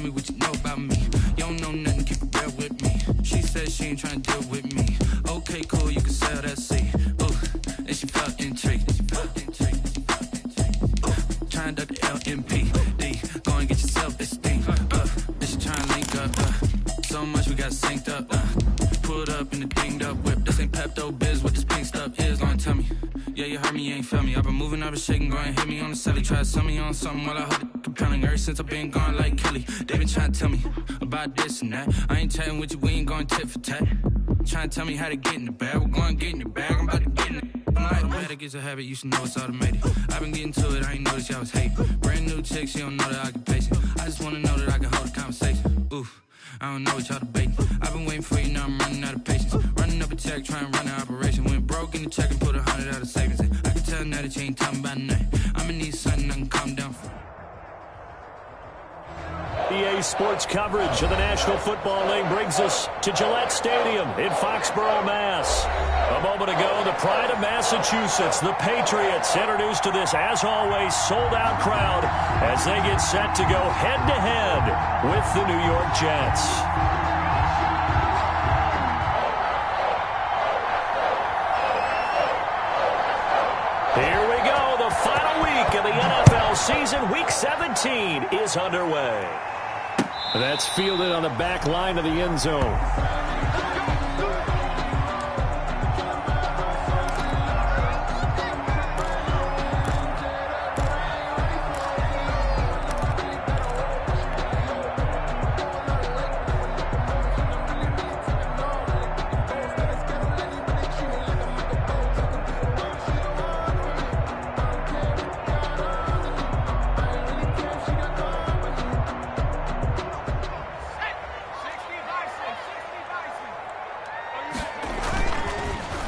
me what you know about me. You don't know nothing, keep it real with me. She said she ain't trying to deal with me. Okay, cool, you can sell that seat. Ooh, and she felt intrigued. Trying to duck the LMPD. Go and get your self-esteem. And she trying to link up. So much we got synced up. Pulled up in the dinged up whip. This ain't Pepto-Biz, what this pink stuff is. Long tell me. Yeah, you heard me, you ain't feel me. I've been moving, I've been shaking, go and hit me on the celly. Try to sell me on something while I hold it compelling. Ever since I've been gone like Kelly, they been trying to tell me about this and that. I ain't chatting with you, we ain't going tit for tat. Trying to tell me how to get in the bag. We're going to get in the bag, I'm about to get in it. I'm like, the way that gets a habit, you should know it's automated. I've been getting to it, I ain't noticed y'all was hating. Brand new chick, she don't know that I can pace it. I just wanna know that I can hold a conversation. Oof, I don't know what y'all debating. I've been waiting for you, now I'm running out of patience. Running up a check, trying to run an operation. Went broke in the check and put 100 out of savings in. I can tell now that you ain't talking about nothing. I'ma need something I can calm down for. EA Sports coverage of the National Football League brings us to Gillette Stadium in Foxborough, Mass. A moment ago, the pride of Massachusetts, the Patriots, introduced to this, as always, sold-out crowd as they get set to go head-to-head with the New York Jets. Here we go, the final week of the NFL season. Week 17 is underway. That's fielded on the back line of the end zone.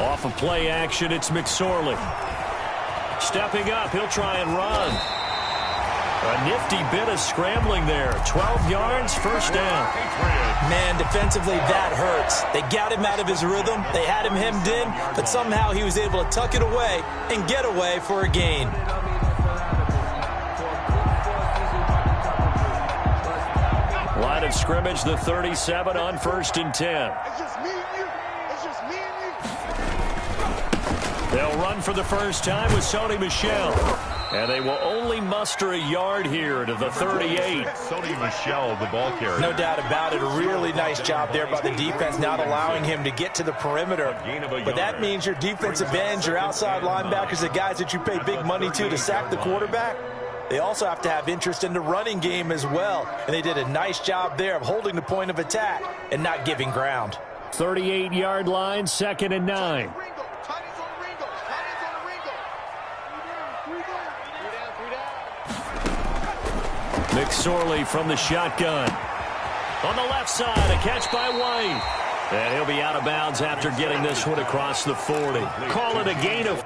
Off of play action, it's McSorley. Stepping up, he'll try and run. A nifty bit of scrambling there. 12 yards, first down. Man, defensively, that hurts. They got him out of his rhythm. They had him hemmed in, but somehow he was able to tuck it away and get away for a gain. Line of scrimmage, the 37 on 1st and 10. They'll run for the first time with Sony Michel. And they will only muster a yard here to the 38. Sony Michel, the ball carrier. No doubt about it. A really nice job there by the defense, not allowing him to get to the perimeter. But that means your defensive ends, your outside linebackers, the guys that you pay big money to sack the quarterback, they also have to have interest in the running game as well. And they did a nice job there of holding the point of attack and not giving ground. 38-yard line, 2nd and 9. McSorley from the shotgun. On the left side, a catch by White. And he'll be out of bounds after getting this one across the 40. Call it a gain of...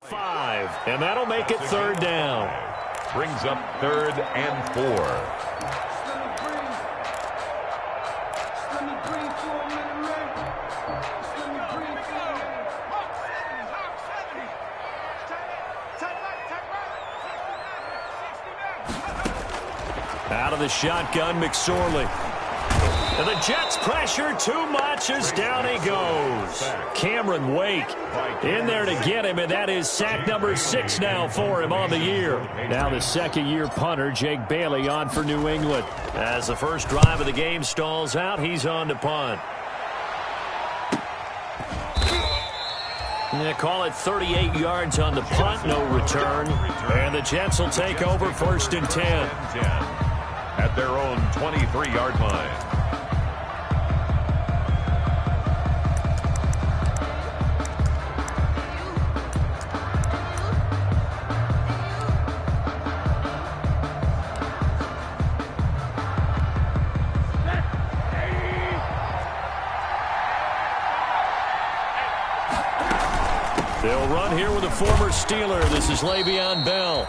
five, and that'll make it 3rd down. Brings up 3rd and 4. Out of the shotgun, McSorley. And the Jets pressure too much as down he goes. Cameron Wake in there to get him, and that is sack number 6 now for him on the year. Now the second-year punter, Jake Bailey, on for New England. As the first drive of the game stalls out, he's on to punt. They call it 38 yards on the punt, no return. And the Jets will take over 1st and 10. At their own 23-yard line. They'll run here with a former Steeler. This is Le'Veon Bell.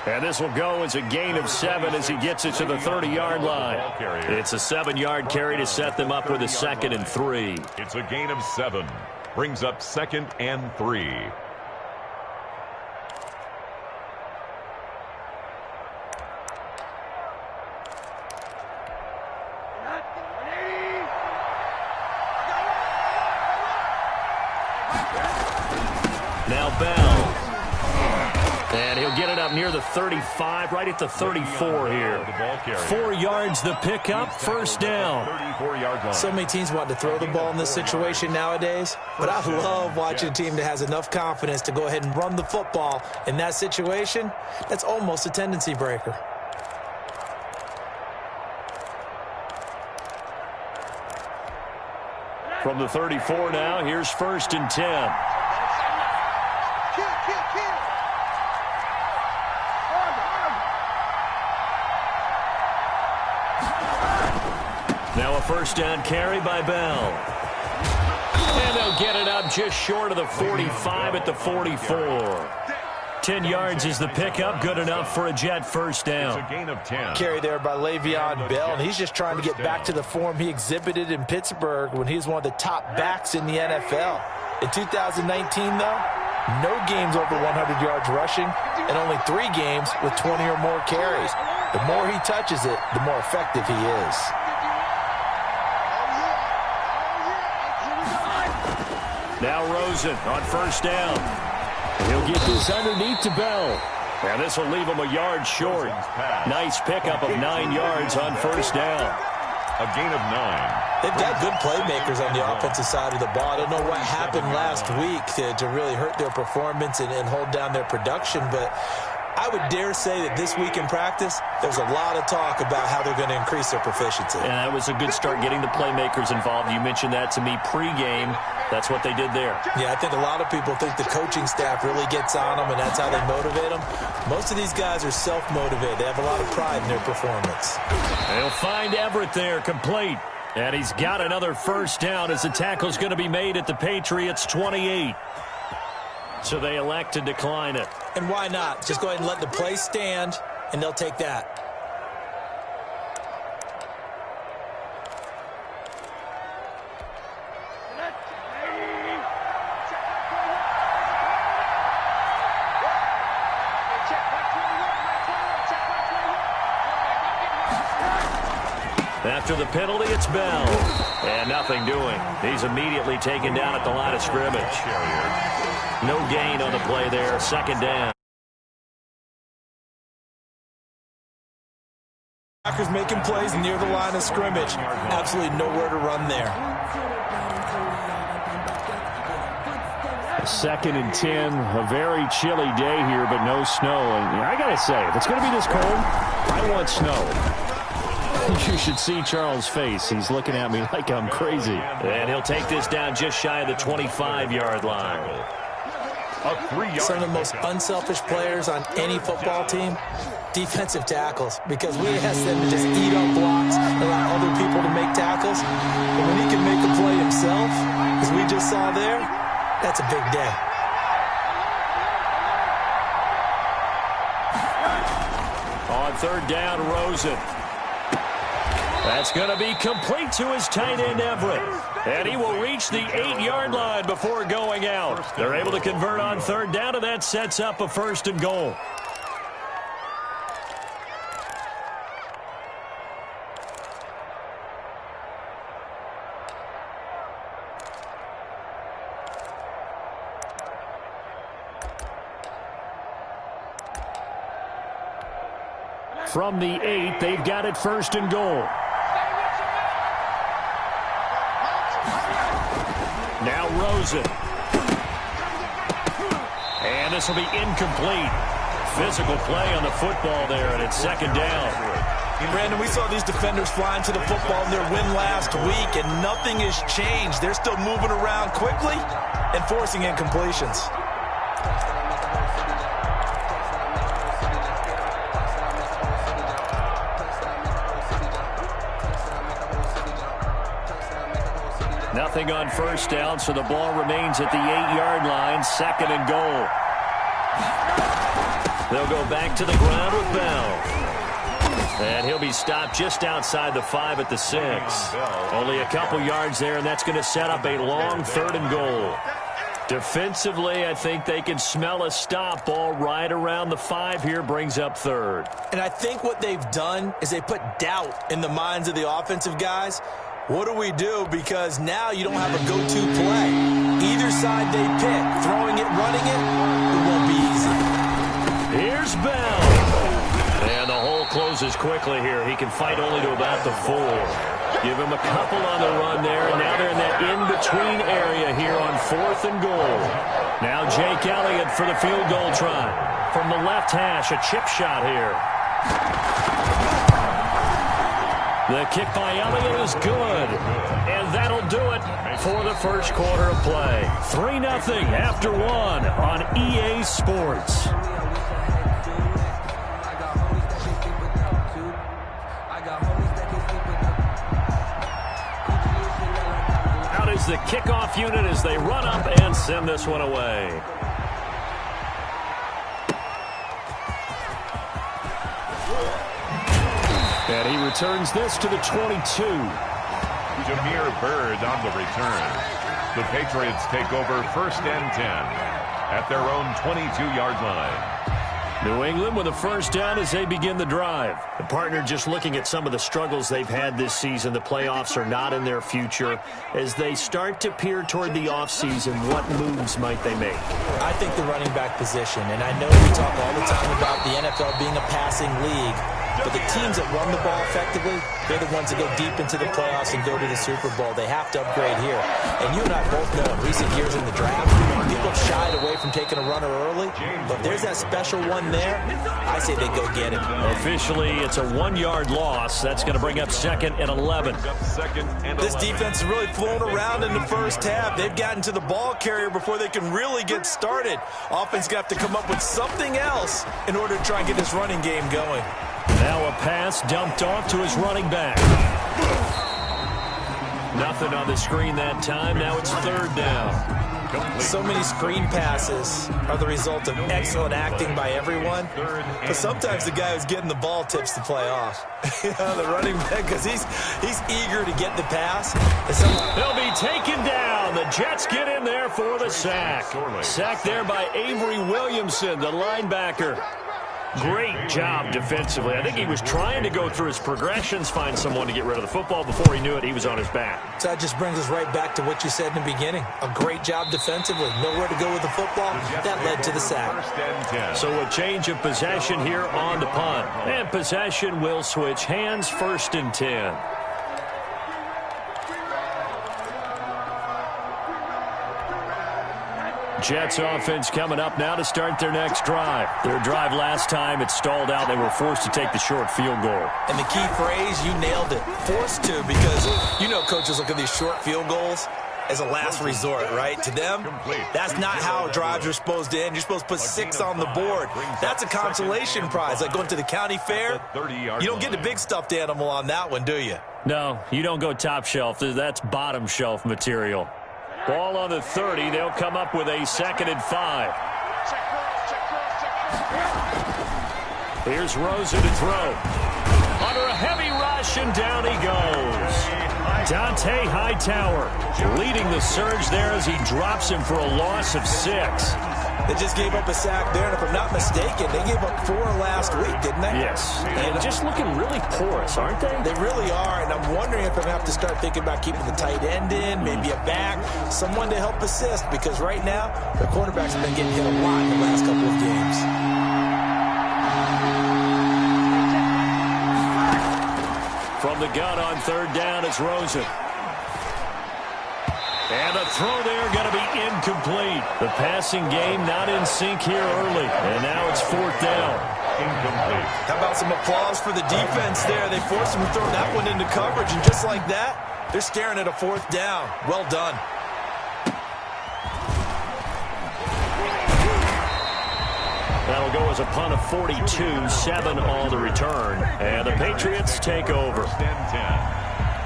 And this will go as a gain of 7 as he gets it to the 30-yard line. It's a 7-yard carry to set them up with a 2nd and 3. It's a gain of 7. Brings up 2nd and 3. Now Bell. And he'll get it up near the 35, right at the 34 here. 4 yards the pickup, first down. So many teams want to throw the ball in this situation nowadays, but I love watching a team that has enough confidence to go ahead and run the football. In that situation, that's almost a tendency breaker. From the 34 now, here's 1st and 10. Now a 1st down carry by Bell. And they'll get it up just short of the 45 at the 44. 10 yards is the pickup, good enough for a Jet 1st down. It's a gain of 10. Carry there by Le'Veon Bell, and he's just trying to get back to the form he exhibited in Pittsburgh when he was one of the top backs in the NFL. In 2019, though, no games over 100 yards rushing, and only 3 games with 20 or more carries. The more he touches it, the more effective he is. Now Rosen on 1st down. He'll get this underneath to Bell. And this will leave him a yard short. Nice pickup of 9 yards on 1st down. A gain of 9. They've got good playmakers on the offensive side of the ball. I don't know what happened last week to really hurt their performance and hold down their production, but I would dare say that this week in practice, there's a lot of talk about how they're going to increase their proficiency. And that was a good start getting the playmakers involved. You mentioned that to me pregame. That's what they did there. Yeah, I think a lot of people think the coaching staff really gets on them, and that's how they motivate them. Most of these guys are self-motivated. They have a lot of pride in their performance. They'll find Everett there, complete. And he's got another 1st down as the tackle's going to be made at the Patriots' 28. So they elect to decline it. And why not? Just go ahead and let the play stand, and they'll take that. After the penalty, it's Bell. And nothing doing. He's immediately taken down at the line of scrimmage. No gain on the play there. 2nd down. Packers making plays near the line of scrimmage. Absolutely nowhere to run there. 2nd and 10. A very chilly day here, but no snow. And I got to say, if it's going to be this cold, I want snow. You should see Charles' face. He's looking at me like I'm crazy. And he'll take this down just shy of the 25-yard line. Some of the most unselfish players on any football team, defensive tackles, because we ask them to just eat up blocks and allow other people to make tackles. But when he can make a play himself, as we just saw there, that's a big day. On 3rd down, Rosen. That's going to be complete to his tight end, Everett. And he will reach the 8-yard line before going out. They're able to convert on 3rd down, and that sets up a 1st and goal. From the 8, they've got it 1st and goal. Now Rosen. And this will be incomplete. Physical play on the football there, and it's 2nd down. Brandon, we saw these defenders flying to the football in their win last week, and nothing has changed. They're still moving around quickly and forcing incompletions. Nothing on 1st down, so the ball remains at the 8-yard line, 2nd and goal. They'll go back to the ground with Bell. And he'll be stopped just outside the 5 at the 6. Only a couple yards there, and that's going to set up a long 3rd and goal. Defensively, I think they can smell a stop. Ball right around the 5 here, brings up 3rd. And I think what they've done is they put doubt in the minds of the offensive guys. What do we do? Because now you don't have a go-to play. Either side they pick, throwing it, running it won't be easy. Here's Bell. And the hole closes quickly here. He can fight only to about the 4. Give him a couple on the run there, and now they're in that in-between area here on 4th and goal. Now Jake Elliott for the field goal try. From the left hash, a chip shot here. The kick by Elliott is good. And that'll do it for the first quarter of play. 3-0 after 1 on EA Sports. Out is the kickoff unit as they run up and send this one away. And he returns this to the 22. Jameer Byrd on the return. The Patriots take over 1st and 10 at their own 22-yard line. New England with a first down as they begin the drive. The partner just looking at some of the struggles they've had this season. The playoffs are not in their future. As they start to peer toward the offseason, what moves might they make? I think the running back position, and I know we talk all the time about the NFL being a passing league, but the teams that run the ball effectively, they're the ones that go deep into the playoffs and go to the Super Bowl. They have to upgrade here. And you and I both know in recent years in the draft, people have shied away from taking a runner early. But if there's that special one there, I say they go get him. Officially, it's a 1-yard loss. That's going to bring up 2nd and 11. This defense has really flown around in the first half. They've gotten to the ball carrier before they can really get started. Offense going to have to come up with something else in order to try and get this running game going. Now a pass dumped off to his running back. Nothing on the screen that time. Now it's 3rd down. So many screen passes are the result of excellent acting by everyone. But sometimes the guy who's getting the ball tips the play off. The running back, because he's eager to get the pass. He'll be taken down. The Jets get in there for the sack. Sacked there by Avery Williamson, the linebacker. Great job defensively. I think he was trying to go through his progressions, find someone to get rid of the football. Before he knew it, he was on his back. So that just brings us right back to what you said in the beginning. A great job defensively. Nowhere to go with the football. That led to the sack. So a change of possession here on the punt. And possession will switch hands. 1st and 10. Jets offense coming up now to start their next drive. Their drive last time, it stalled out. They were forced to take the short field goal. And the key phrase, you nailed it. Forced to, because you know coaches look at these short field goals as a last resort, right? To them, that's not how drives are supposed to end. You're supposed to put 6 on the board. That's a consolation prize, like going to the county fair. You don't get the big stuffed animal on that one, do you? No, you don't go top shelf. That's bottom shelf material. Ball on the 30. They'll come up with a 2nd and 5. Here's Rosa to throw. Under a heavy rush, and down he goes. Dante Hightower leading the surge there as he drops him for a loss of 6. They just gave up a sack there, and if I'm not mistaken, they gave up 4 last week, didn't they? Yes. And just looking really porous, aren't they? They really are, and I'm wondering if I'm going to have to start thinking about keeping the tight end in, maybe a back, someone to help assist, because right now, the quarterback's been getting hit a lot in the last couple of games. From the gun on 3rd down, it's Rosen. And a throw there going to be incomplete. The passing game not in sync here early. And now it's 4th down. Incomplete. How about some applause for the defense there? They forced him to throw that one into coverage, and just like that, they're staring at a 4th down. Well done. That'll go as a punt of 42, 7 on the return. And the Patriots take over. 10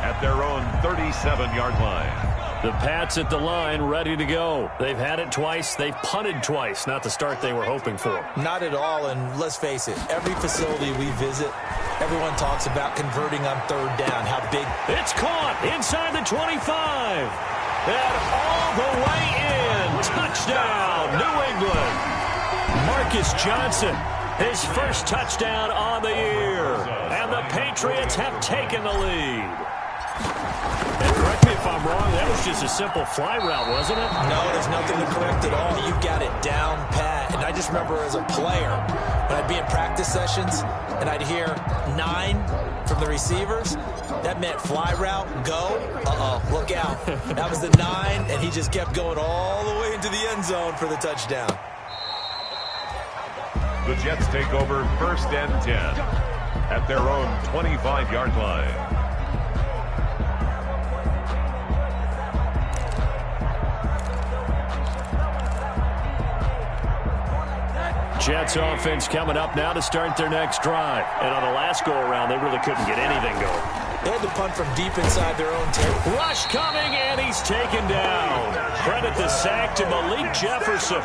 at their own 37-yard line. The Pats at the line, ready to go. They've had it twice. They've punted twice. Not the start they were hoping for. Not at all, and let's face it, every facility we visit, everyone talks about converting on third down, how big. It's caught inside the 25. And all the way in. Touchdown, New England. Marcus Johnson, his first touchdown on the year. And the Patriots have taken the lead. And correct me if I'm wrong, that was just a simple fly route, wasn't it? No, there's nothing to correct at all. You got it down pat. And I just remember as a player, when I'd be in practice sessions and I'd hear 9 from the receivers, that meant fly route, go, look out. That was the 9, and he just kept going all the way into the end zone for the touchdown. The Jets take over 1st and 10 at their own 25-yard line. Jets offense coming up now to start their next drive. And on the last go-around, they really couldn't get anything going. They had to punt from deep inside their own territory. Rush coming, and he's taken down. Credit the sack to Malik Jefferson.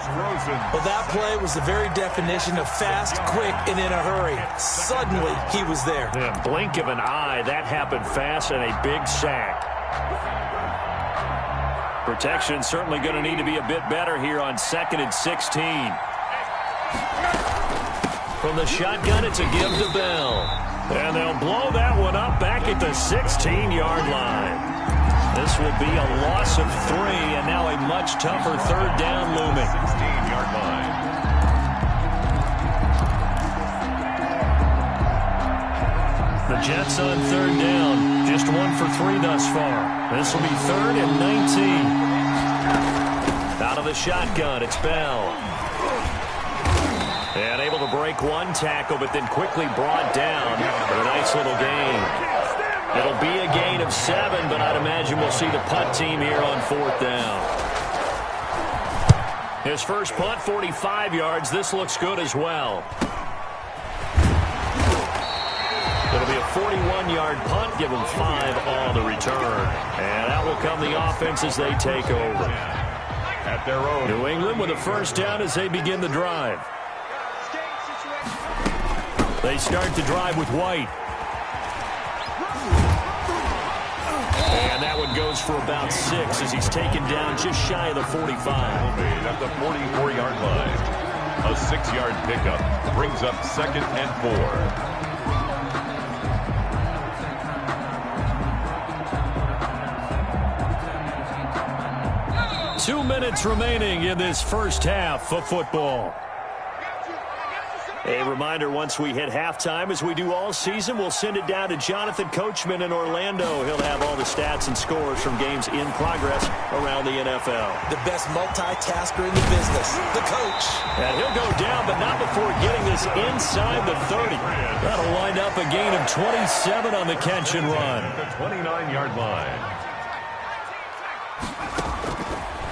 Well, that play was the very definition of fast, quick, and in a hurry. Suddenly, he was there. Yeah, blink of an eye, that happened fast, and a big sack. Protection certainly going to need to be a bit better here on 2nd and 16. From the shotgun, it's a give to Bell. And they'll blow that one up back at the 16-yard line. This will be a loss of 3, and now a much tougher third down looming. 16-yard line. The Jets on third down. Just 1 for 3 thus far. This will be 3rd and 19. Out of the shotgun, it's Bell. And able to break one tackle, but then quickly brought down for a nice little gain. It'll be a gain of 7, but I'd imagine we'll see the punt team here on 4th down. His first punt, 45 yards. This looks good as well. It'll be a 41-yard punt, give them 5 on the return. And that will come the offense as they take over. At their own. New England with a first down as they begin the drive. They start the drive with White. And that one goes for about 6 as he's taken down just shy of the 45. At the 44-yard line. A 6-yard pickup brings up 2nd and 4. 2 minutes remaining in this first half of football. A reminder, once we hit halftime, as we do all season, we'll send it down to Jonathan Coachman in Orlando. He'll have all the stats and scores from games in progress around the NFL. The best multitasker in the business, the coach. And he'll go down, but not before getting this inside the 30. That'll wind up a gain of 27 on the catch and run. The 29-yard line.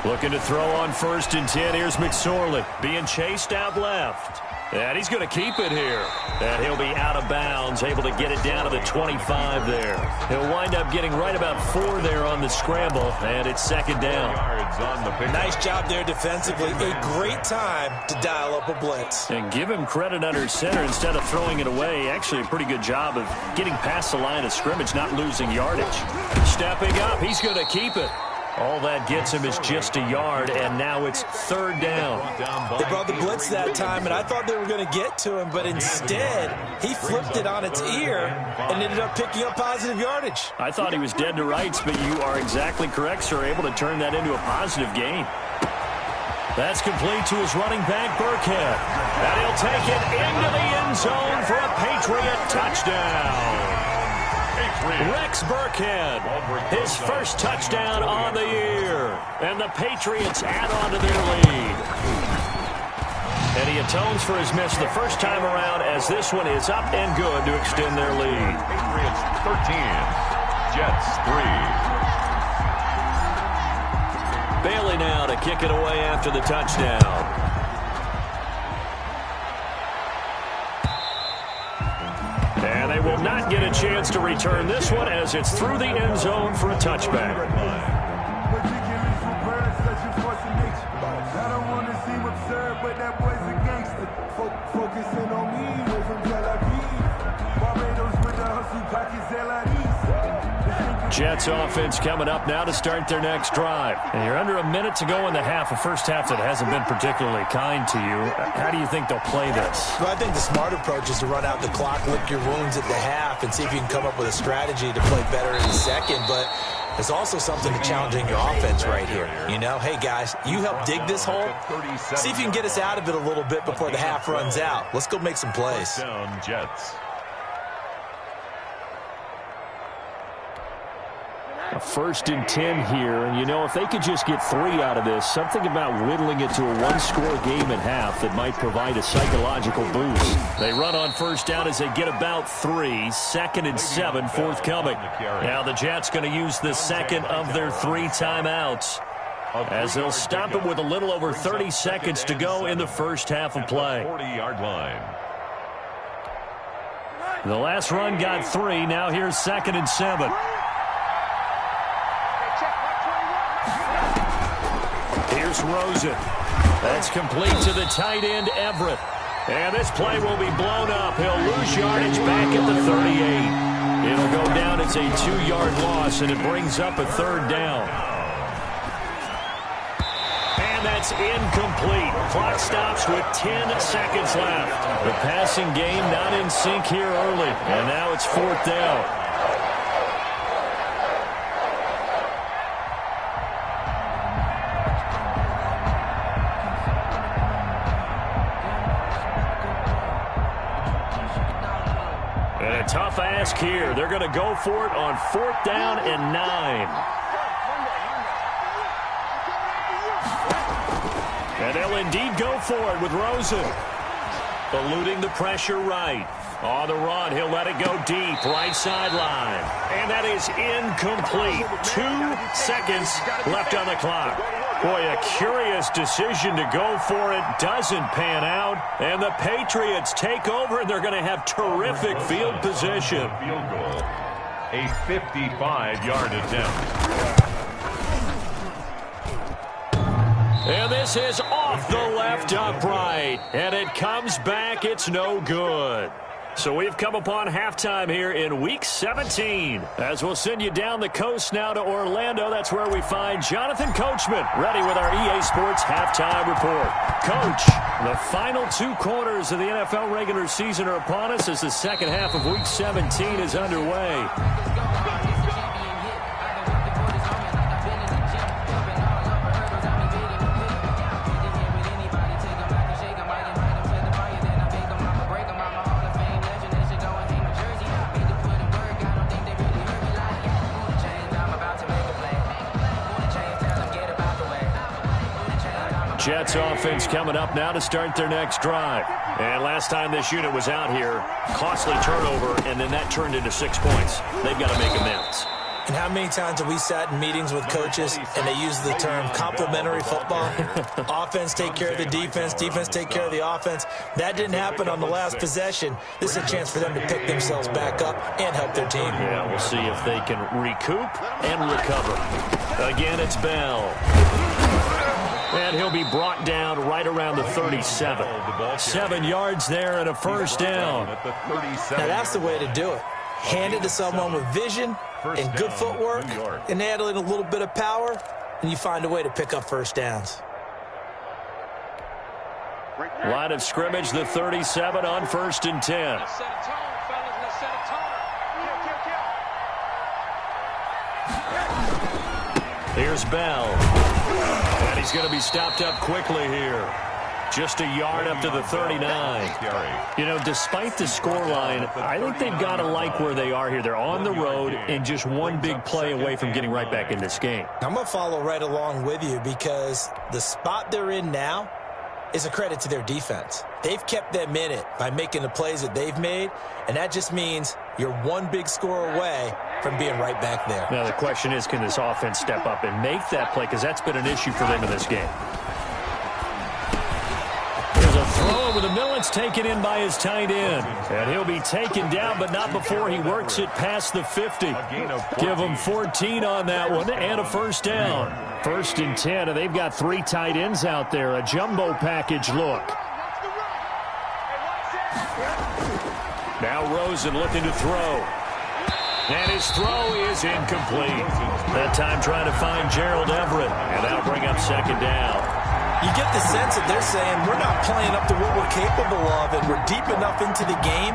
Looking to throw on 1st and 10. Here's McSorley being chased out left. And he's going to keep it here. And he'll be out of bounds, able to get it down to the 25 there. He'll wind up getting right about 4 there on the scramble, and it's 2nd down. Nice job there defensively. A great time to dial up a blitz. And give him credit under center instead of throwing it away. Actually, a pretty good job of getting past the line of scrimmage, not losing yardage. Stepping up, he's going to keep it. All that gets him is just a yard, and now it's 3rd down. They brought the blitz that time, and I thought they were going to get to him, but instead, he flipped it on its ear and ended up picking up positive yardage. I thought he was dead to rights, but you are exactly correct, sir, able to turn that into a positive gain. That's complete to his running back, Burkhead. And he'll take it into the end zone for a Patriot touchdown. Rex Burkhead, his first touchdown on the year. And the Patriots add on to their lead. And he atones for his miss the first time around as this one is up and good to extend their lead. Patriots 13, Jets 3. Bailey now to kick it away after the touchdown. And they will not get a chance to return this one as it's through the end zone for a touchback. Jets offense coming up now to start their next drive. And you're under a minute to go in the half, a first half that hasn't been particularly kind to you. How do you think they'll play this? Well, I think the smart approach is to run out the clock, lick your wounds at the half, and see if you can come up with a strategy to play better in the second. But there's also something to challenging your offense right here. You know, hey, guys, you help dig this hole. See if you can get us out of it a little bit before the half runs out. Let's go make some plays. Down, Jets. A 1st and 10 here, and you know, if they could just get 3 out of this, something about whittling it to a one-score game at half that might provide a psychological boost. They run on 1st down as they get about 3, 2nd and 7 forthcoming. Now the Jets going to use the second of their 3 timeouts as they'll stop it with a little over 30 seconds to go in the first half of play. 40-yard line. The last run got 3, now here's 2nd and 7. Here's Rosen. That's complete to the tight end, Everett. And this play will be blown up. He'll lose yardage back at the 38. It'll go down as a 2-yard loss, and it brings up a 3rd down. And that's incomplete. Clock stops with 10 seconds left. The passing game not in sync here early. And now it's 4th down. And a tough ask here. They're going to go for it on 4th down and 9. And they'll indeed go for it with Rosen. Eluding the pressure right. On the run, he'll let it go deep, right sideline. And that is incomplete. 2 seconds left on the clock. Boy, a curious decision to go for it. Doesn't pan out. And the Patriots take over, and they're going to have terrific field position. Field goal. A 55-yard attempt. And this is off the left upright. And it comes back. It's no good. So we've come upon halftime here in Week 17. As we'll send you down the coast now to Orlando. That's where we find Jonathan Coachman ready with our EA Sports Halftime Report. Coach, the final 2 quarters of the NFL regular season are upon us as the second half of Week 17 is underway. Jets offense coming up now to start their next drive. And last time this unit was out here, costly turnover, and then that turned into 6 points. They've got to make amends. And how many times have we sat in meetings with coaches and they use the term complementary football? Offense take care of the defense, defense take care of the offense. That didn't happen on the last possession. This is a chance for them to pick themselves back up and help their team. Yeah, we'll see if they can recoup and recover. Again, it's Bell. And he'll be brought down right around the 37. 7 yards there and a 1st down. Now that's the way to do it. Hand it to someone with vision and good footwork and add in a little bit of power, and you find a way to pick up 1st downs. Line of scrimmage, the 37 on 1st and 10. Here's Bell. And he's going to be stopped up quickly here. Just a yard up to the 39. You know, despite the scoreline, I think they've got to like where they are here. They're on the road and just one big play away from getting right back in this game. I'm going to follow right along with you because the spot they're in now is a credit to their defense. They've kept them in it by making the plays that they've made, and that just means you're one big score away from being right back there. Now, the question is, can this offense step up and make that play? Because that's been an issue for them in this game. There's a throw over the middle. It's taken in by his tight end. And he'll be taken down, but not before he works it past the 50. Give him 14 on that one and a 1st down. 1st and 10, and they've got 3 tight ends out there. A jumbo package look. Now Rosen looking to throw. And his throw is incomplete. That time trying to find Gerald Everett, and that'll bring up second down. You get the sense that they're saying we're not playing up to what we're capable of, and we're deep enough into the game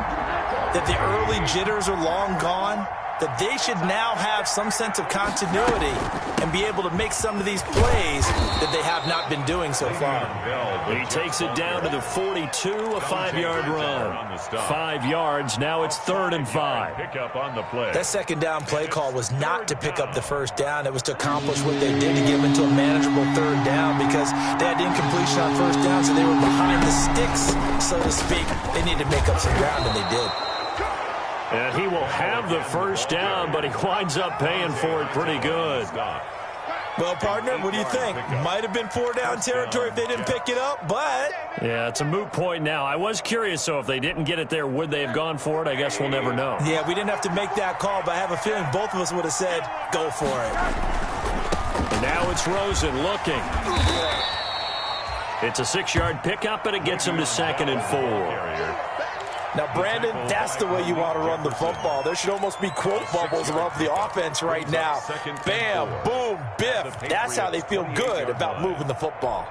that the early jitters are long gone, that they should now have some sense of continuity and be able to make some of these plays that they have not been doing so far. He takes it down to the 42, a 5-yard run. 5 yards, now it's 3rd and 5. Pick up on the play. That second down play call was not to pick up the first down. It was to accomplish what they did to get them into a manageable 3rd down because they had incompletion on first down, so they were behind the sticks, so to speak. They needed to make up some ground, and they did. And he will have the first down, but he winds up paying for it pretty good. Well, partner, what do you think? Might have been 4-down territory if they didn't pick it up, but... Yeah, it's a moot point now. I was curious, so if they didn't get it there, would they have gone for it? I guess we'll never know. Yeah, we didn't have to make that call, but I have a feeling both of us would have said, go for it. And now it's Rosen looking. It's a 6-yard pickup, and it gets him to 2nd and 4. Now, Brandon, that's the way you want to run the football. There should almost be quote bubbles above the offense right now. Bam, boom, biff. That's how they feel good about moving the football.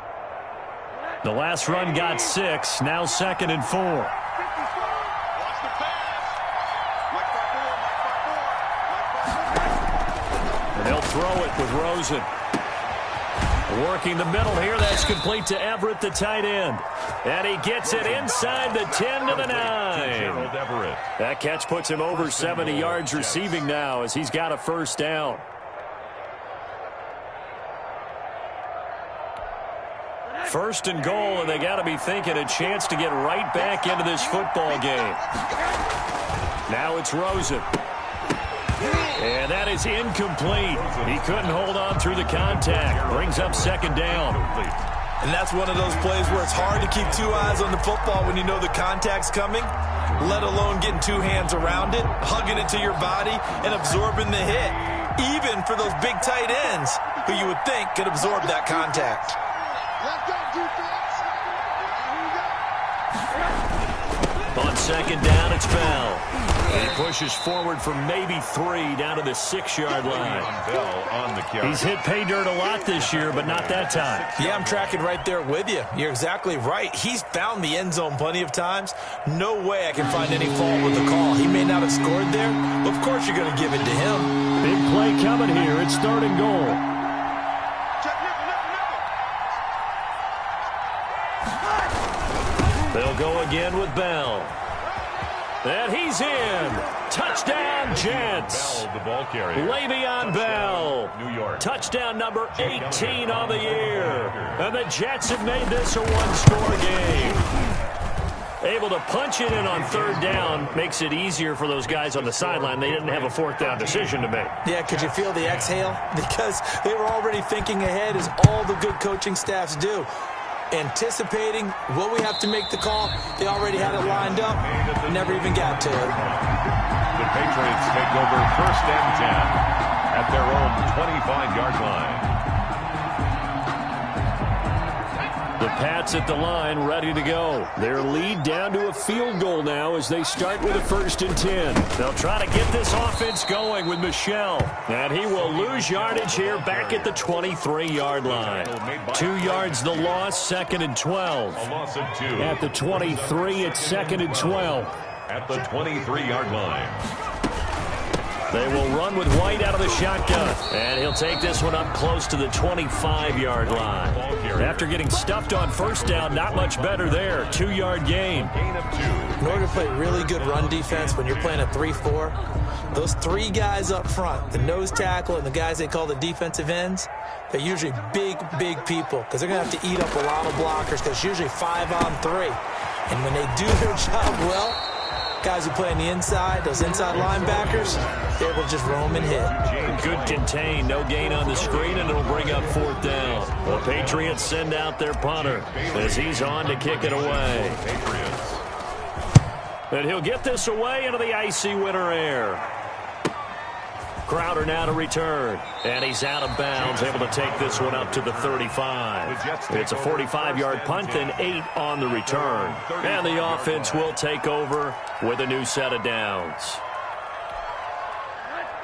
The last run got 6, now 2nd and 4. And they'll throw it with Rosen. Working the middle here, that's complete to Everett, the tight end. And he gets it inside the 10 to the 9. That catch puts him over 70 yards receiving now as he's got a first down. First and goal, and they got to be thinking a chance to get right back into this football game. Now it's Rosen. And that is incomplete. He couldn't hold on through the contact. Brings up second down. And that's one of those plays where it's hard to keep 2 eyes on the football when you know the contact's coming, let alone getting 2 hands around it, hugging it to your body, and absorbing the hit, even for those big tight ends who you would think could absorb that contact. On second down, it's Bell. And he pushes forward for maybe 3 down to the 6-yard line. He's hit pay dirt a lot this year, but not that time. Yeah, I'm tracking right there with you. You're exactly right. He's found the end zone plenty of times. No way I can find any fault with the call. He may not have scored there. Of course you're going to give it to him. Big play coming here. It's 3rd and goal. They'll go again with Bell. And he's in. Touchdown, Jets. Bell, the ball carrier. Le'Veon Bell. New York. Touchdown number 18 on the year. And the Jets have made this a one-score game. Able to punch it in on 3rd down makes it easier for those guys on the sideline. They didn't have a 4th down decision to make. Yeah, could you feel the exhale? Because they were already thinking ahead, as all the good coaching staffs do. Anticipating what we have to make the call. They already had it lined up. Never even got to it. The Patriots take over 1st and 10 at their own 25-yard line. The Pats at the line, ready to go. Their lead down to a field goal now as they start with a 1st and 10. They'll try to get this offense going with Michel. And he will lose yardage here back at the 23-yard line. 2 yards the loss, 2nd and 12. A loss of 2. At the 23, it's 2nd and 12. At the 23-yard line. They will run with White out of the shotgun. And he'll take this one up close to the 25-yard line. After getting stuffed on 1st down, not much better there. 2-yard gain. In order to play really good run defense when you're playing a 3-4, those 3 guys up front, the nose tackle and the guys they call the defensive ends, they're usually big, big people because they're going to have to eat up a lot of blockers because it's usually 5 on 3. And when they do their job well, guys who play on the inside, those inside linebackers, they're able to just roam and hit. Good contain, no gain on the screen, and it'll bring up 4th down. The Patriots send out their punter as he's on to kick it away. And he'll get this away into the icy winter air. Crowder now to return, and he's out of bounds, able to take this one up to the 35. It's a 45-yard punt and 8 on the return. And the offense will take over with a new set of downs.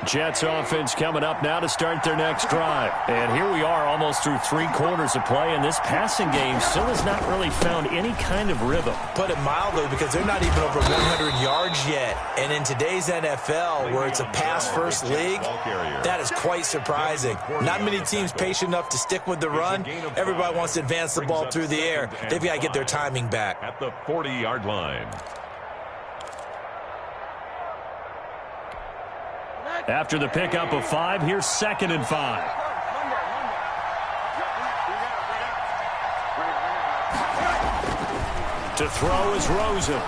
Jets offense coming up now to start their next drive. And here we are almost through 3 quarters of play, and this passing game still has not really found any kind of rhythm. Put it mildly, because they're not even over 100 yards yet. And in today's NFL, where it's a pass-first league, that is quite surprising. Not many teams patient enough to stick with the run. Everybody wants to advance the ball through the air. They've got to get their timing back. At the 40-yard line. After the pickup of 5, here's 2nd and 5. To throw is Rosen.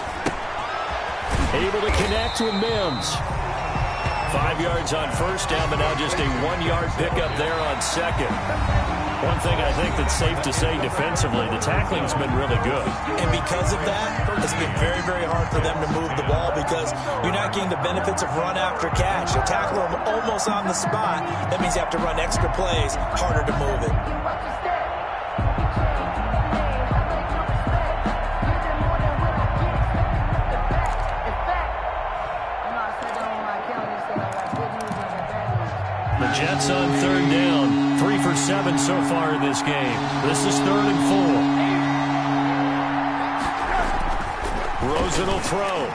Able to connect with Mims. 5 yards on first down, but now just a 1-yard pickup there on 2nd. One thing I think that's safe to say defensively, the tackling's been really good. And because of that, it's been very, very hard for them to move the ball because you're not getting the benefits of run after catch. You tackle them almost on the spot. That means you have to run extra plays, harder to move it. The Jets on 3rd down. 3 for 7 so far in this game. This is 3rd and 4. Rosen will throw.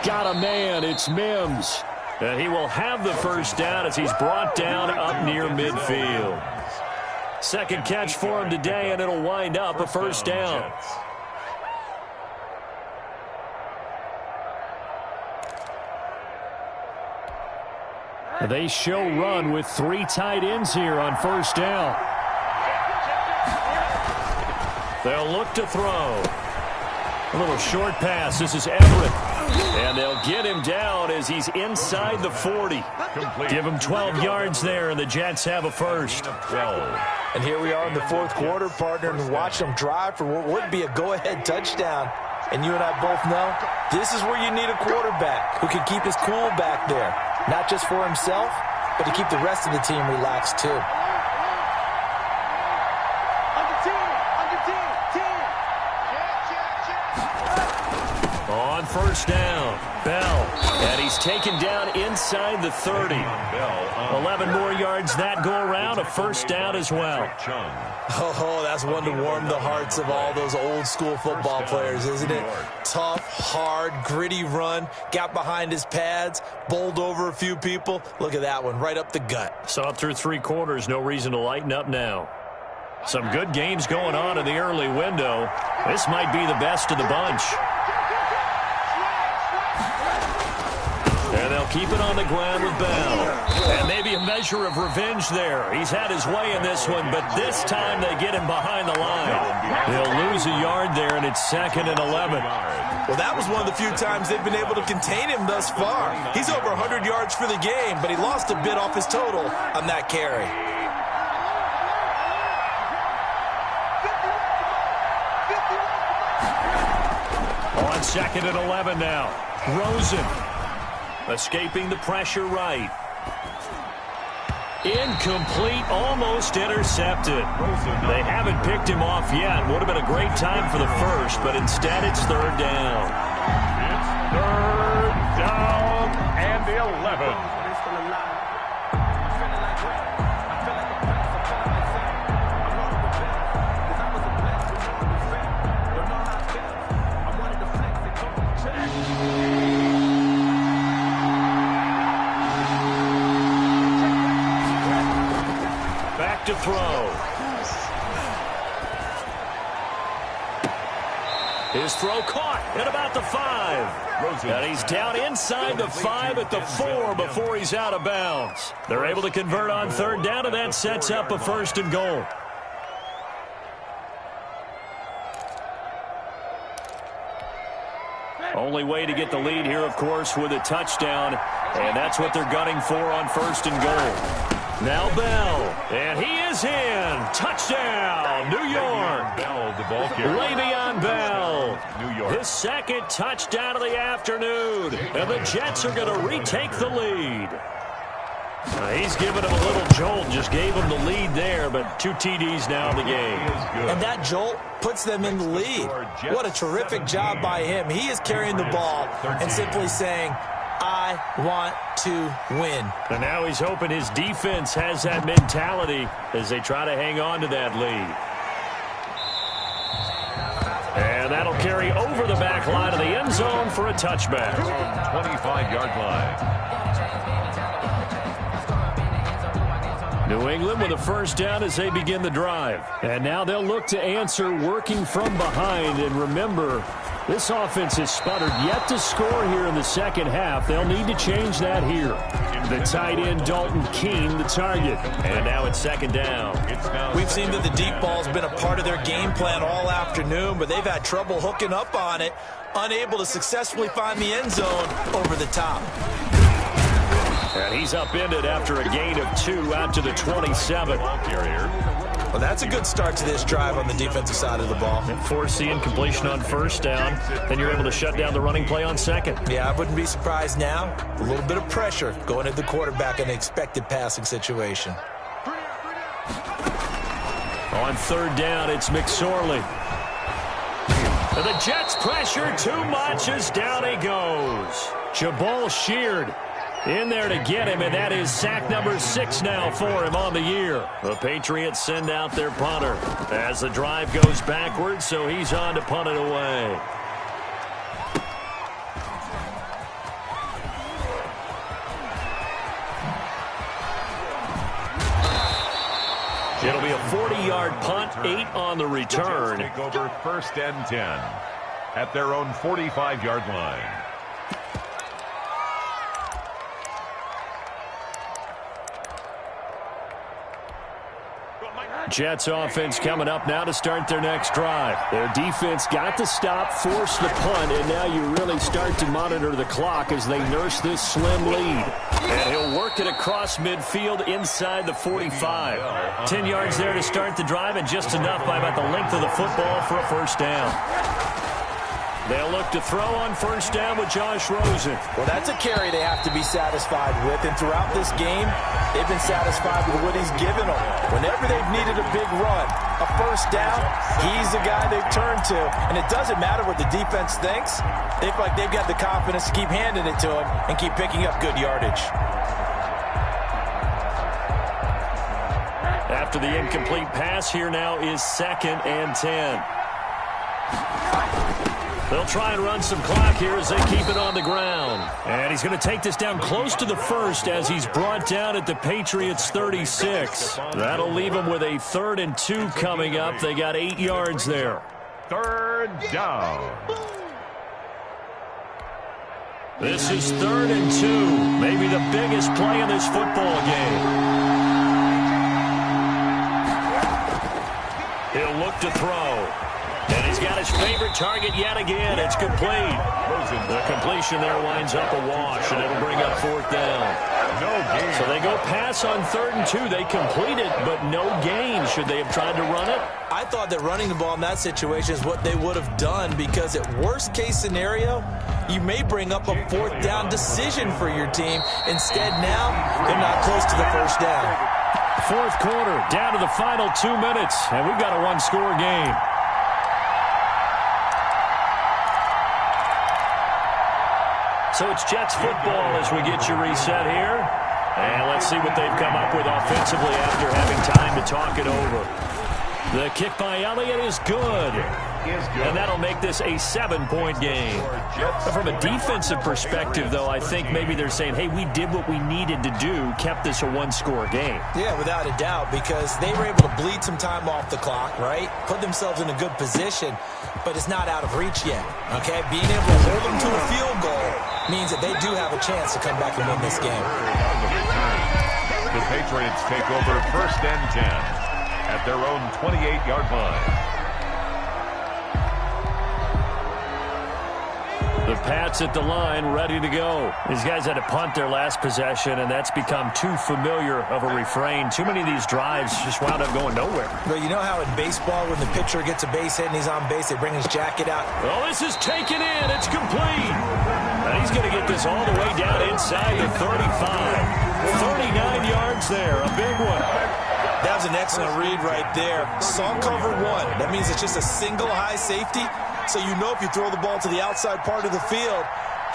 Got a man. It's Mims. And he will have the first down as he's brought down up near midfield. 2nd catch for him today, and it'll wind up a first down. They show run with 3 tight ends here on first down. They'll look to throw. A little short pass. This is Everett. And they'll get him down as he's inside the 40. Give him 12 yards there, and the Jets have a first. And here we are in the 4th quarter, partner, and watch them drive for what would be a go-ahead touchdown. And you and I both know this is where you need a quarterback who can keep his cool back there. Not just for himself, but to keep the rest of the team relaxed too. On first down, Bell. And he's taken down inside the 30. 11 more yards that go around, a first down as well. Oh, that's one to warm the hearts of all those old school football players, isn't it? Tough, hard, gritty run, got behind his pads, bowled over a few people. Look at that one, right up the gut. So through 3 quarters, no reason to lighten up now. Some good games going on in the early window. This might be the best of the bunch. And they'll keep it on the ground with Bell. And maybe a measure of revenge there. He's had his way in this one, but this time they get him behind the line. They'll lose a yard there, and it's 2nd and 11. Well, that was one of the few times they've been able to contain him thus far. He's over 100 yards for the game, but he lost a bit off his total on that carry. On 2nd and 11 now. Rosen. Escaping the pressure right. Incomplete, almost intercepted. They haven't picked him off yet. Would have been a great time for the first, but instead it's 3rd down. It's 3rd down and 11. To throw. His throw caught at about the 5. And he's down inside the 5 at the 4 before he's out of bounds. They're able to convert on 3rd down, and that sets up a 1st and goal. Only way to get the lead here, of course, with a touchdown. And that's what they're gunning for on 1st and goal. Now Bell, and he is in. Touchdown, New York. Le'Veon Bell, his 2nd touchdown of the afternoon. And the Jets are going to retake the lead. He's given him a little jolt, just gave him the lead there, but 2 TDs now in the game. And that jolt puts them in the lead. What a terrific job by him. He is carrying the ball and simply saying, I I want to win. And now he's hoping his defense has that mentality as they try to hang on to that lead. And that'll carry over the back line of the end zone for a touchback. 25-yard line. New England with a first down as they begin the drive. And now they'll look to answer working from behind. And remember, this offense has sputtered yet to score here in the second half. They'll need to change that here. The tight end, Dalton Keene, the target. And now it's second down. We've seen that the deep ball's been a part of their game plan all afternoon, but they've had trouble hooking up on it, unable to successfully find the end zone over the top. And he's upended after a gain of 2 out to the 27. Well, that's a good start to this drive on the defensive side of the ball. And force the incompletion on first down. Then you're able to shut down the running play on second. Yeah, I wouldn't be surprised now. A little bit of pressure going at the quarterback in an expected passing situation. On third down, it's McSorley. And the Jets pressure too much as down he goes. Jabal Sheard in there to get him, and that is sack number 6 now for him on the year. The Patriots send out their punter as the drive goes backwards, so he's on to punt it away. It'll be a 40-yard punt, 8 on the return. Take over first and 10 at their own 45-yard line. Jets offense coming up now to start their next drive. Their defense got to stop, force the punt, and now you really start to monitor the clock as they nurse this slim lead. And he'll work it across midfield inside the 45. 10 yards there to start the drive, and just enough by about the length of the football for a first down. They'll look to throw on first down with Josh Rosen. Well, that's a carry they have to be satisfied with, and throughout this game, they've been satisfied with what he's given them. Whenever they've needed a big run, a first down, he's the guy they've turned to. And it doesn't matter what the defense thinks. They feel like they've got the confidence to keep handing it to him and keep picking up good yardage. After the incomplete pass, here now is second and 10. They'll try and run some clock here as they keep it on the ground. And he's going to take this down close to the first as he's brought down at the Patriots' 36. That'll leave them with a 3rd and 2 coming up. They got 8 yards there. Third down. This is 3rd and 2. Maybe the biggest play in this football game. He'll look to throw. And he's got his favorite target yet again. It's complete. The completion there winds up a wash, and it'll bring up 4th down. No gain. So they go pass on 3rd and 2. They complete it, but no gain. Should they have tried to run it? I thought that running the ball in that situation is what they would have done, because at worst case scenario, you may bring up a 4th down decision for your team. Instead, now they're not close to the first down. 4th quarter, down to the final 2 minutes, and we've got a 1-score game. So it's Jets football as we get you reset here. And let's see what they've come up with offensively after having time to talk it over. The kick by Elliott is good. And that'll make this a 7-point game. From a defensive perspective, though, I think maybe they're saying, hey, we did what we needed to do, kept this a 1-score game. Yeah, without a doubt, because they were able to bleed some time off the clock, right? Put themselves in a good position, but it's not out of reach yet, okay? Being able to hold them to a field goal means that they do have a chance to come back and win this game. The Patriots take over first and 10 at their own 28-yard line. The Pats at the line, ready to go. These guys had to punt their last possession, and that's become too familiar of a refrain. Too many of these drives just wound up going nowhere. But you know how in baseball, when the pitcher gets a base hit and he's on base, they bring his jacket out? Well, this is taken in. It's complete. And he's going to get this all the way down inside the 35. 39 yards there, a big one. That was an excellent read right there. Saw cover 1. That means it's just a single high safety. So you know if you throw the ball to the outside part of the field,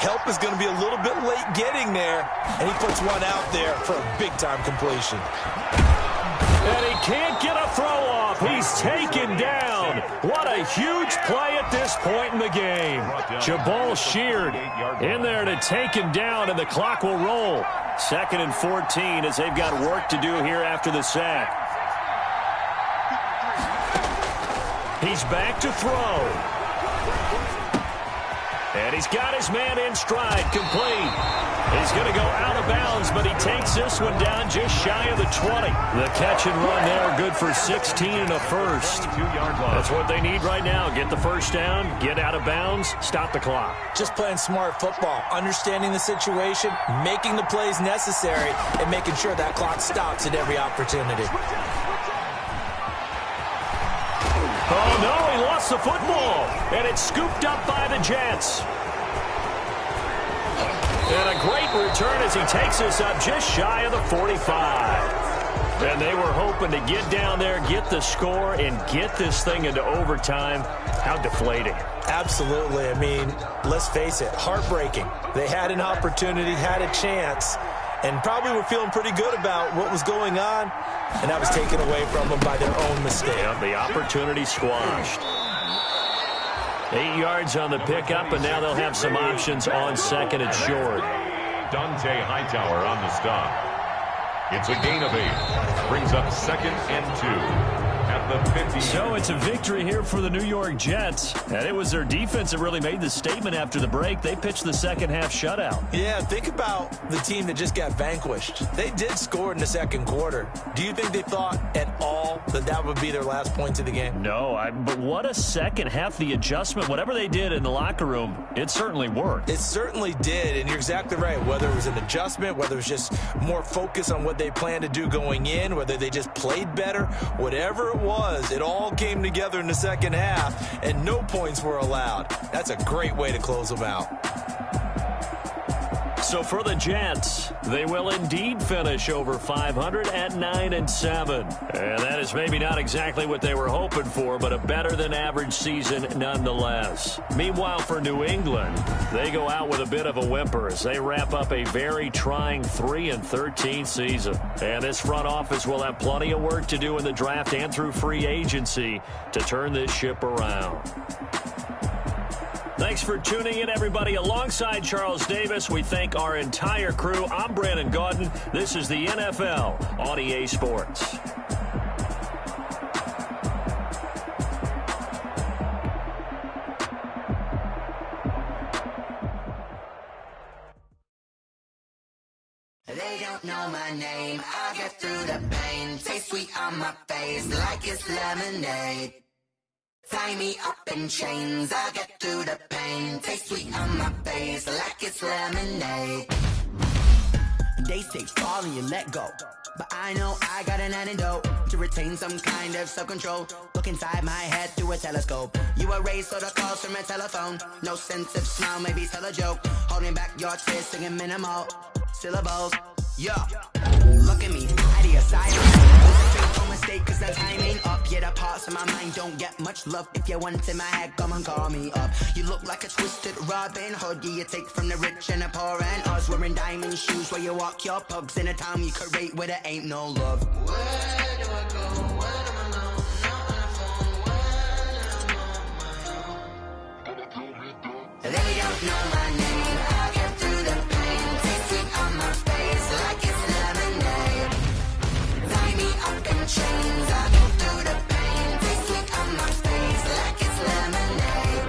Help is going to be a little bit late getting there, and he puts one out there for a big-time completion. And he can't get a throw off. He's taken down. What a huge play at this point in the game. Jabal Sheard in there to take him down, and the clock will roll. 2nd and 14 as they've got work to do here after the sack. He's back to throw. And he's got his man in stride, complete. He's going to go out of bounds, but he takes this one down just shy of the 20. The catch and run there, good for 16 and a first. That's what they need right now. Get the first down, get out of bounds, stop the clock. Just playing smart football, understanding the situation, making the plays necessary, and making sure that clock stops at every opportunity. Oh, no, he lost the football, and it's scooped up by the Jets. And a great return as he takes us up just shy of the 45. And they were hoping to get down there, get the score, and get this thing into overtime. How deflating. Absolutely. I mean, let's face it, heartbreaking. They had an opportunity, had a chance, and probably were feeling pretty good about what was going on, and that was taken away from them by their own mistake. Yeah, the opportunity squashed. 8 yards on the pickup, and now they'll have some options on 2nd and short. Dante Hightower on the stop. It's a gain of 8. Brings up 2nd and 2. At the 50. So it's a victory here for the New York Jets. And it was their defense that really made the statement after the break. They pitched the second half shutout. Yeah, think about the team that just got vanquished. They did score in the second quarter. Do you think they thought at all that that would be their last points of the game? No, but what a second half. The adjustment, whatever they did in the locker room, it certainly worked. It certainly did, and you're exactly right. Whether it was an adjustment, whether it was just more focus on what they planned to do going in, whether they just played better, whatever it was, it all came together in the second half, and no points were allowed. That's a great way to close them out. So for the Jets, they will indeed finish over 500 at 9-7. And that is maybe not exactly what they were hoping for, but a better than average season nonetheless. Meanwhile, for New England, they go out with a bit of a whimper as they wrap up a very trying 3-13 season. And this front office will have plenty of work to do in the draft and through free agency to turn this ship around. Thanks for tuning in, everybody. Alongside Charles Davis, we thank our entire crew. I'm Brandon Gaudin. This is the NFL on EA Sports. They don't know my name. I get through the pain. Taste sweet on my face like it's lemonade. Tie me up in chains, I get through the pain. Taste sweet on my face like it's lemonade. They say fall and you let go, but I know I got an antidote to retain some kind of self-control. Look inside my head through a telescope. You erase all the calls from a telephone. No sense of smile, maybe tell a joke. Holding back your tears, singing minimal syllables. Yeah, look at me, I the silence. No mistake, cause the time ain't up. Yeah, the parts of my mind don't get much love. If you want in my head, come and call me up. You look like a twisted Robin Hood. Yeah, you take from the rich and the poor and us. Wearing diamond shoes where you walk your pugs in a town you create where there ain't no love. Where do I go? Where am I now? Not on the phone. When I'm on my own. They don't know my name. I get through the pain. Taste sweet on my face like it's lemonade. Tie me up in chains. I go through the pain. Taste sweet on my face like it's lemonade.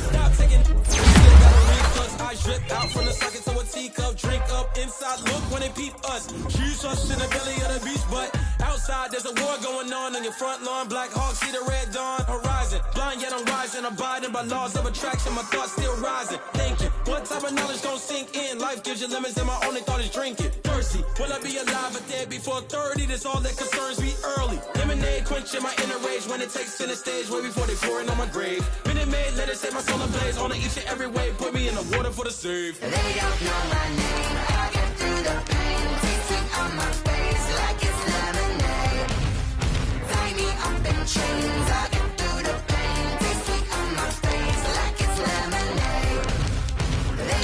Stop taking. Still got a reflux. I drip out from the socket to a teacup. Drink up inside. Look when they peep us. Choose us in the belly of the beach, but outside there's a war going on your front lawn. Black Hawk see the red dawn horizon. Blind yet I'm rising. Abiding by laws of attraction. My thoughts still rising. Thinking, what type of knowledge don't sink in? Life gives you limits and my only thought is drinking. Thirsty, will I be alive or dead before 30? That's all that concerns me early. Lemonade quenching my inner rage when it takes center stage way before they pouring on my grave. Minute Maid, let it set my soul ablaze. On each and every way, put me in the water for the save. They don't know my name. I get through the pain. Taste sweet on my face like it's lemonade. Tie me up in chains. I get through the pain. Taste sweet on my face like it's lemonade. They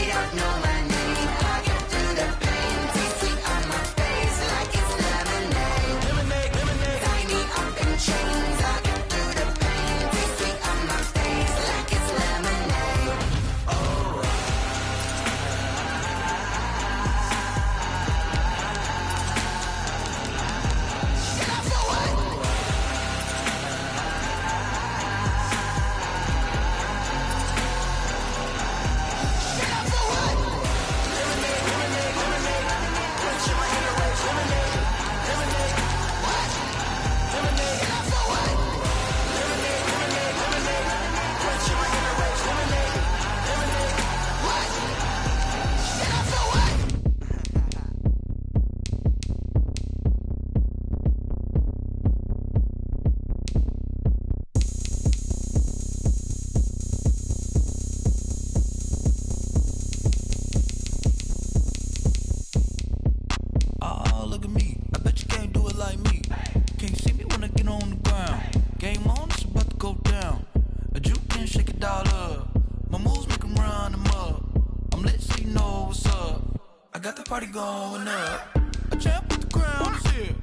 got the party going up. A champ with the crown is here.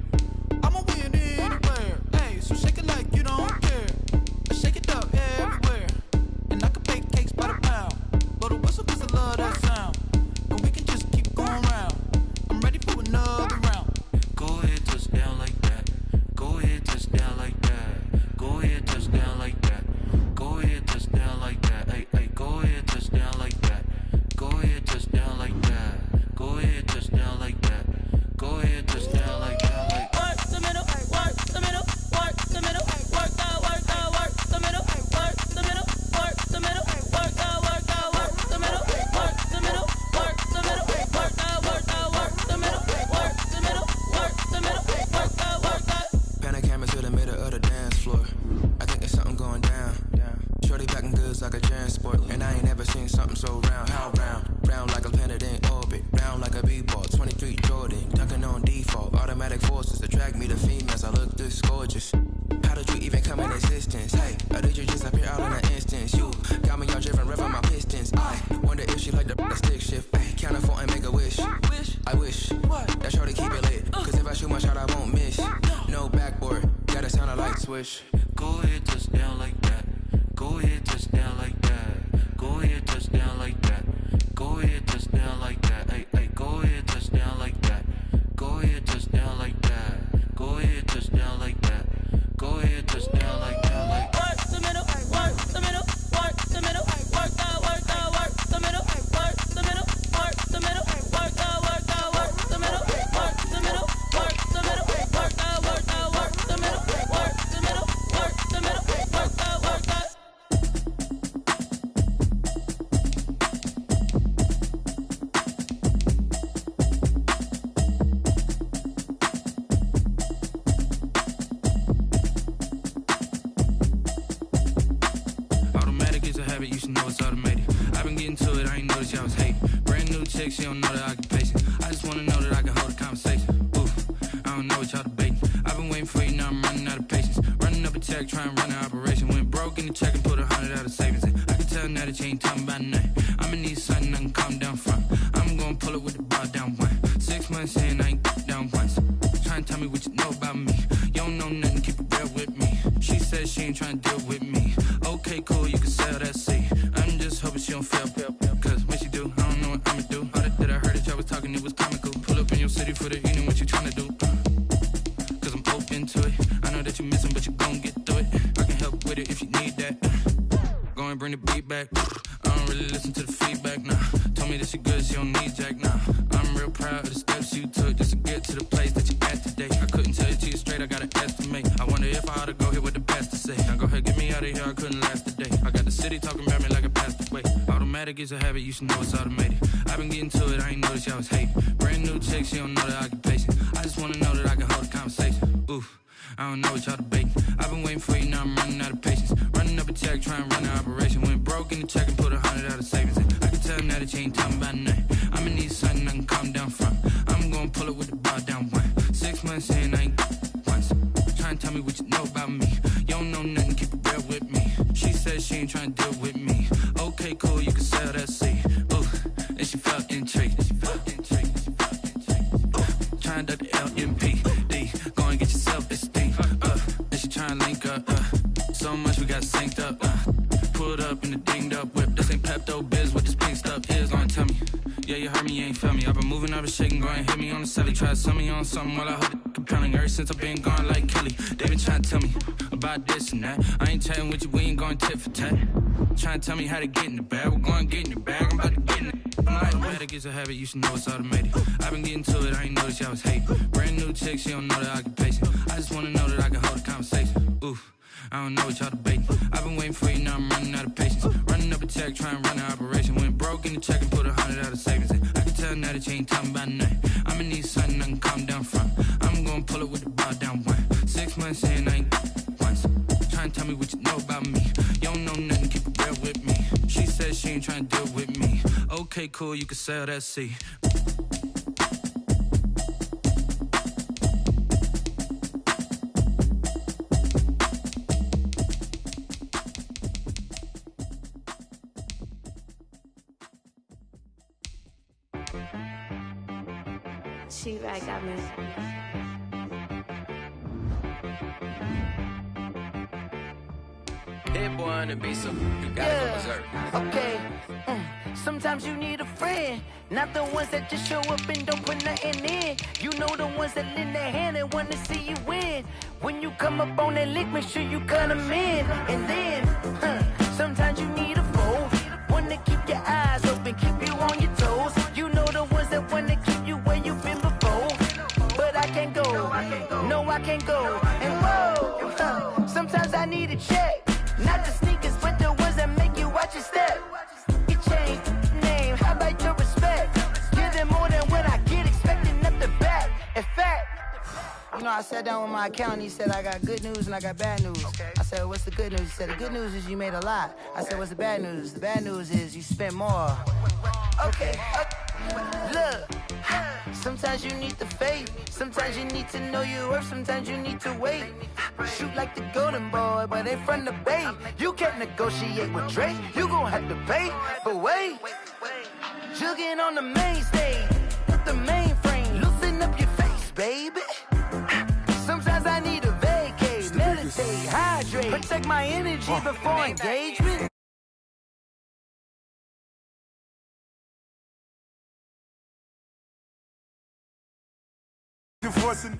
I'ma win anywhere. Hey, so shake it like you don't care. Shake it up everywhere. And I can bake cakes by the pound. Blow the whistle 'cause I love that sound. And we can just keep going round. I'm ready for another round. Go ahead, touch down like that. Go ahead, touch down like that. Go ahead, touch down like that. Go ahead, touch down like that. Hey, hey, go ahead, touch down like that. Go ahead, touch down like that. Go ahead, touch down like that. Go ahead, touch down like that. Like work the middle, work the middle, work the middle, work that, work that, work the middle, work the middle, work the middle, work that, work that, work the middle, work the middle, work the middle, work that, work that, work the middle, work the middle, work the middle, work that, work that. Pan a camera to the middle of the dance floor. I think there's something going down. Shorty packing goods like a transport, and I ain't never seen something so round. How round? Round like a planet in orbit, round like a b-ball. 23 Jordan, dunking on default. Automatic forces attract me to females. I look this gorgeous. How did you even come in existence? Hey, or did you just appear out in an instance? You got me all driven, revving my pistons. I wonder if she like the stick shift. Ay, count a four and make a wish. I wish that shorty keep it lit. 'Cause if I shoot my shot, I won't miss. No backboard, gotta sound a light switch. go ahead, touch down like that. Go ahead, touch down like that. Go ahead, touch down like that. Go ahead, touch down like that. Hey, hey, go ahead, touch down like that. Go ahead, touch down like that. Go ahead, touch down like that. Go ahead, touch down like that. Like Work the middle, work the middle, work the middle, work that, work that, work the middle, work the middle, work the middle, work that, work that, work the middle, work the middle, work the middle, work that, work that, work the middle, work the middle, work the middle, work that, work that. automatic is a habit, you should know it's automated. I've been getting to it, I ain't noticed y'all was hating. Brand new chick, she don't know the occupation. I just wanna know that I can hold a conversation. Oof, I don't know what y'all debating. I've been waiting for you, now I'm running out of patience. Running up a check, trying to run an operation. Went broke in the check and put 100 out of savings in. I can tell now that you ain't talking about nothing. I'ma need something I can calm down from. I'm gonna pull it with the bar down one. 6 months in, I ain't down once. Trying to tell me what you know about me. You don't know nothing, keep it real with me. She said she ain't trying to deal with me. Okay, cool, you can sell that seat. I'm just hoping she don't fail. Cause when she do, I don't know what I'ma do. All that I heard that y'all was talking, it was comical. Pull up in your city for the evening, what you trying to do? Cause I'm open to it. I know that you missing, but you gon' get through it. I can help with it if you need that. Go and bring the beat back. I don't really listen to the feedback, nah. Told me that she good, she don't need jack, nah. I'm real proud of the steps you took just to get to the place that you at today. I couldn't tell you to you straight, I gotta estimate. I wonder if I ought to go here with the best to say. Now go ahead, get me out of here, I couldn't last a day. I got the city talking about me like I passed away. Automatic is a habit, you should know it's automated. I've been getting to it, I ain't noticed y'all was hating. Brand new chick, she don't know the occupation. I just wanna know that I can hold a conversation. Oof, I don't know what y'all debating. I've been waiting for you, now I'm running out of patience. Running up a check, trying to run an operation. Went broke in the check and put 100 out of savings in. I can tell now that you ain't talking about nothing. I'ma need something I can calm down from. I'm gonna pull it with the bar down one. 6 months in, I ain't once. Trying to tell me what you know about me. You don't know nothing, keep it real with me. She said she ain't trying to deal with me. Okay, cool, you can sell that seat. Ooh, and she felt intrigued. Trying to the LMPD. Go and get your self-esteem. And she trying to link up. So much we got synced up. Pulled up in the dinged up whip. This ain't Pepto-Biz, what this pink stuff is. Gonna tell me. Yeah, you heard me, you ain't felt me. I've been moving, I've been shaking, go and hit me on the celly. Try to sell me on something while I hold it compelling. Ever since I've been gone like Kelly, they been trying to tell me about this and that. I ain't chatting with you, we ain't going tit for tat. Trying to tell me how to get in the bag, we're going to get in the bag, I'm about to get in it. Automatic is a habit, you should know it's automated. I've been getting to it, I ain't noticed y'all was hating. Brand new chick, she don't know the occupation. I just wanna know that I can hold a conversation. Oof, I don't know what y'all debating. I've been waiting for you, now I'm running out of patience. Running up a check, trying to run an operation. Went broke in the check and put 100 out of savings in. I can tell now that you ain't talking about nothing. I'ma need something I can calm down from. I'm gonna pull it with the bar down one. 6 months in, I ain't once. Trying to tell me what you know about me. You don't know nothing, keep it real with me. She said she ain't trying to deal with me. Okay, cool, you can sell that seat. She right got me. Hit boy on the beat, so you gotta go berserk. Okay. Sometimes you need a friend, not the ones that just show up and don't put nothing in. You know the ones that lend their hand and want to see you win. When you come up on that lick, make sure you cut them in. And then, sometimes you need a foe, one to keep your eyes open, keep you on your toes. You know the ones that want to keep you where you've been before. But I can't go, no I can't go. And whoa, sometimes I need a check, not the sneakers, but the ones that make you watch your step. Your chain, name, how about your respect? Give them more than what I get, expecting up the back. In fact, you know, I sat down with my accountant. He said, I got good news and I got bad news. Okay. I said, what's the good news? He said, the good news is you made a lot. I said, what's the bad news? The bad news is you spent more. Okay. Look, sometimes you need the faith. Sometimes you need to know your worth. Sometimes you need to wait. Shoot like the golden boy, but they from the bay. You can't negotiate with Drake. You gon' have to pay. But wait, jugging on the main stage. The mainframe, loosen up your face, baby. Sometimes I need a vacate, meditate, hydrate, protect my energy before engagement. Forcing